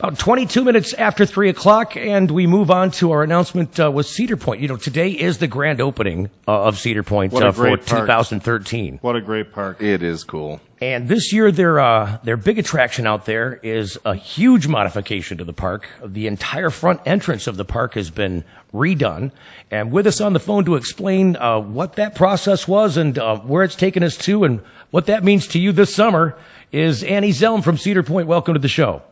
About 22 minutes after 3 o'clock, and we move on to our announcement with Cedar Point. You know, today is the grand opening of Cedar Point for 2013. What a great park. It is cool. And this year, their big attraction out there is a huge modification to the park. The entire front entrance of the park has been redone. And with us on the phone to explain what that process was and where it's taken us to and what that means to you this summer is Annie Zelm from Cedar Point. Welcome to the show.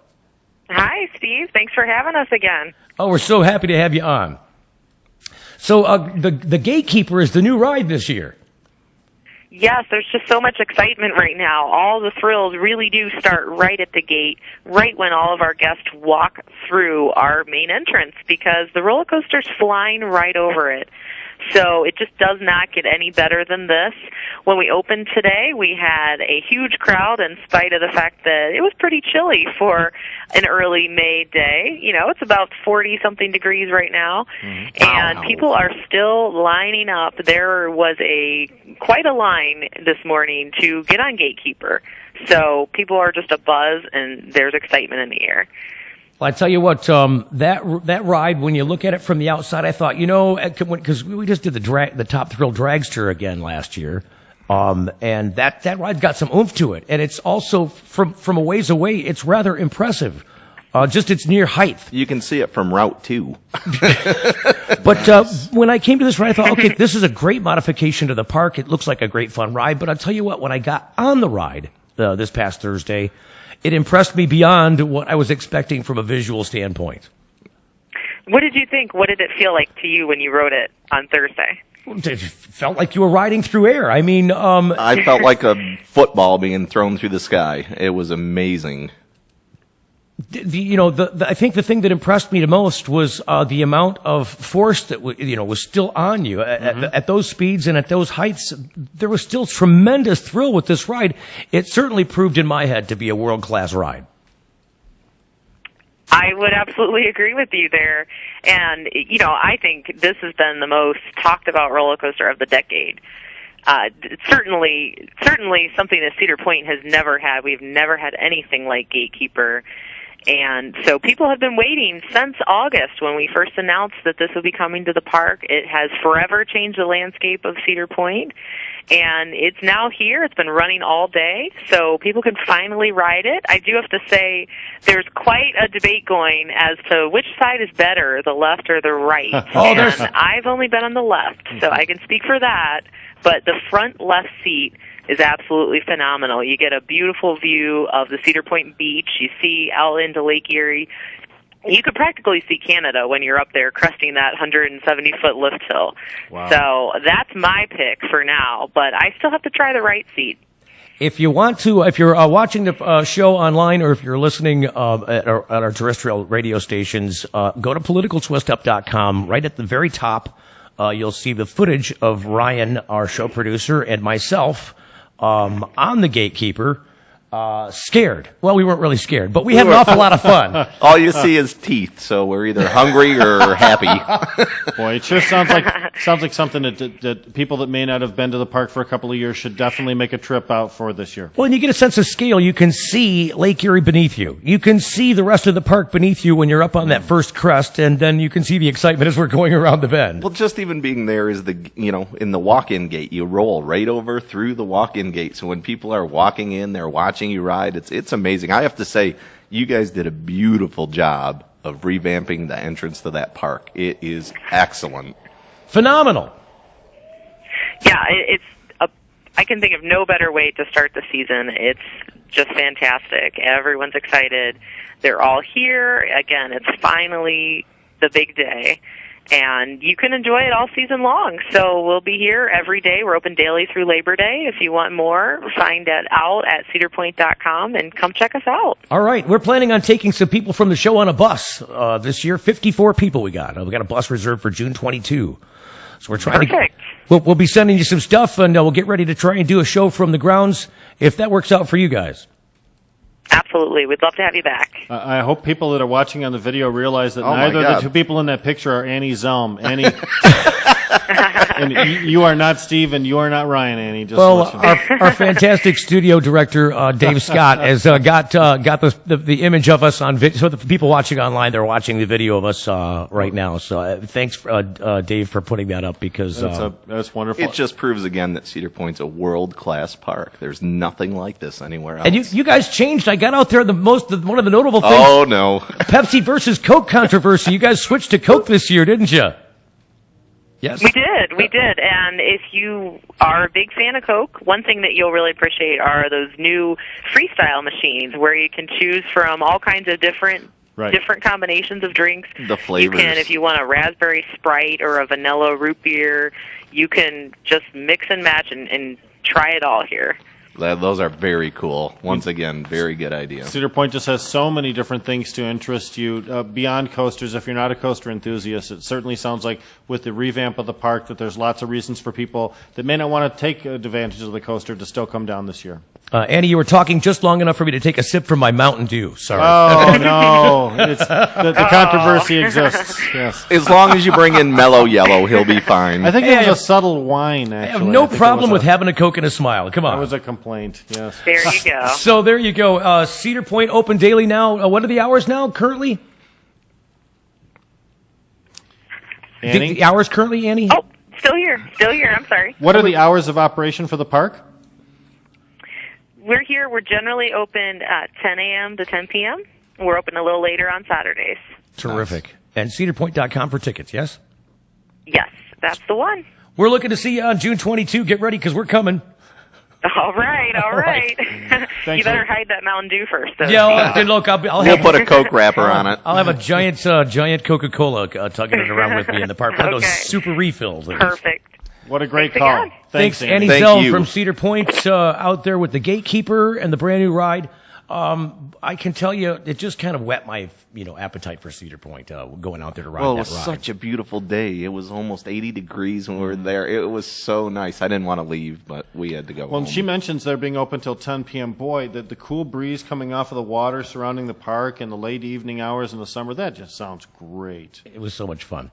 Hi, Steve. Thanks for having us again. Oh, we're so happy to have you on. So the Gatekeeper is the new ride this year. Yes, there's just so much excitement right now. All the thrills really do start right at the gate, right when all of our guests walk through our main entrance, because the roller coaster's flying right over it. So it just does not get any better than this. When we opened today, we had a huge crowd in spite of the fact that it was pretty chilly for an early May day. You know, it's about 40-something degrees right now, and people are still lining up. There was quite a line this morning to get on Gatekeeper. So people are just abuzz, and there's excitement in the air. Well, I tell you what, that ride, when you look at it from the outside, I thought, you know, because we just did the Top Thrill Dragster again last year, and that ride's got some oomph to it, and it's also from a ways away, it's rather impressive. Just its near height. You can see it from Route 2. But when I came to this ride, I thought, okay, this is a great modification to the park. It looks like a great fun ride. But I'll tell you what, when I got on the ride this past Thursday, it impressed me beyond what I was expecting from a visual standpoint. What did you think? What did it feel like to you when you rode it on Thursday? It felt like you were riding through air. I mean, I felt like a football being thrown through the sky. It was amazing. I think the thing that impressed me the most was the amount of force that was still on you at those speeds and at those heights. There was still tremendous thrill with this ride. It certainly proved in my head to be a world-class ride. I would absolutely agree with you there. And, I think this has been the most talked about roller coaster of the decade. It's certainly something that Cedar Point has never had. We've never had anything like Gatekeeper. And so people have been waiting since August when we first announced that this would be coming to the park. It has forever changed the landscape of Cedar Point, and it's now here. It's been running all day, so people can finally ride it. I do have to say there's quite a debate going as to which side is better, the left or the right. And I've only been on the left, so I can speak for that. But the front left seat is absolutely phenomenal. You get a beautiful view of the Cedar Point beach. You see out into Lake Erie. You could practically see Canada when you're up there cresting that 170-foot lift hill. Wow. So that's my pick for now, but I still have to try the right seat. If you want to, if you're watching the show online or if you're listening at our terrestrial radio stations, go to politicaltwistup.com. Right at the very top, you'll see the footage of Ryan, our show producer, and myself on the Gatekeeper, scared. Well, we weren't really scared, but we had an awful lot of fun. All you see is teeth, so we're either hungry or happy. Boy, it sure sounds like something that people that may not have been to the park for a couple of years should definitely make a trip out for this year. Well, and you get a sense of scale. You can see Lake Erie beneath you. You can see the rest of the park beneath you when you're up on that first crest, and then you can see the excitement as we're going around the bend. Well, just even being there is in the walk-in gate, you roll right over through the walk-in gate. So when people are walking in, they're watching you ride. It's amazing. I have to say, you guys did a beautiful job of revamping the entrance to that park. It is excellent. Phenomenal. Yeah, I can think of no better way to start the season. It's just fantastic. Everyone's excited. They're all here. Again, it's finally the big day. And you can enjoy it all season long. So we'll be here every day. We're open daily through Labor Day. If you want more, find it out at cedarpoint.com and come check us out. All right. We're planning on taking some people from the show on a bus this year. 54 people we got. We got a bus reserved for June 22. So we're trying Perfect. We'll be sending you some stuff, and we'll get ready to try and do a show from the grounds if that works out for you guys. Absolutely. We'd love to have you back. I hope people that are watching on the video realize that neither of the two people in that picture are Annie Zelm. And you are not Steve, and you are not Ryan, Annie. Just Well, to let you know. our fantastic studio director, Dave Scott, has got the image of us on video. So the people watching online, they're watching the video of us right now. So thanks, Dave, for putting that up because That's wonderful. It just proves again that Cedar Point's a world-class park. There's nothing like this anywhere else. And you guys changed. I got out there one of the notable things. Oh, no. Pepsi versus Coke controversy. You guys switched to Coke this year, didn't you? Yes. We did. And if you are a big fan of Coke, one thing that you'll really appreciate are those new freestyle machines where you can choose from all kinds of different combinations of drinks. The flavors. You can, if you want a raspberry Sprite or a vanilla root beer, you can just mix and match and try it all here. Those are very cool. Once again, very good idea. Cedar Point just has so many different things to interest you beyond coasters. If you're not a coaster enthusiast, it certainly sounds like with the revamp of the park that there's lots of reasons for people that may not want to take advantage of the coaster to still come down this year. Annie, you were talking just long enough for me to take a sip from my Mountain Dew. Sorry. Oh, no. The controversy exists. Yes. As long as you bring in mellow yellow, he'll be fine. I think it was a subtle whine, I actually. have no problem with having a Coke and a smile. Come on. That was a complaint, yes. There you go. So there you go. Cedar Point open daily now. What are the hours now currently? Annie? The hours currently, Annie? Oh, still here. I'm sorry. What are the hours of operation for the park? We're here. We're generally open at 10 a.m. to 10 p.m. We're open a little later on Saturdays. Terrific. And cedarpoint.com for tickets, yes? Yes, that's the one. We're looking to see you on June 22. Get ready because we're coming. All right. Thanks, You better Ann. hide that Mountain Dew first, though. Yeah, look, I'll We'll have put a Coke wrapper on it. I'll have a giant Coca-Cola tugging it around with me in the park. One of those Okay. super refills. Perfect. What a great Thanks call. again. Thanks, Annie. Annie Thank Zelm you. from Cedar Point out there with the Gatekeeper and the brand new ride. I can tell you, it just kind of whet my appetite for Cedar Point going out there to ride Well, it that was ride. such a beautiful day. It was almost 80 degrees when we were there. It was so nice. I didn't want to leave, but we had to go Well, home. and she mentions they're being open till 10 p.m. Boy, the cool breeze coming off of the water surrounding the park and the late evening hours in the summer, that just sounds great. It was so much fun.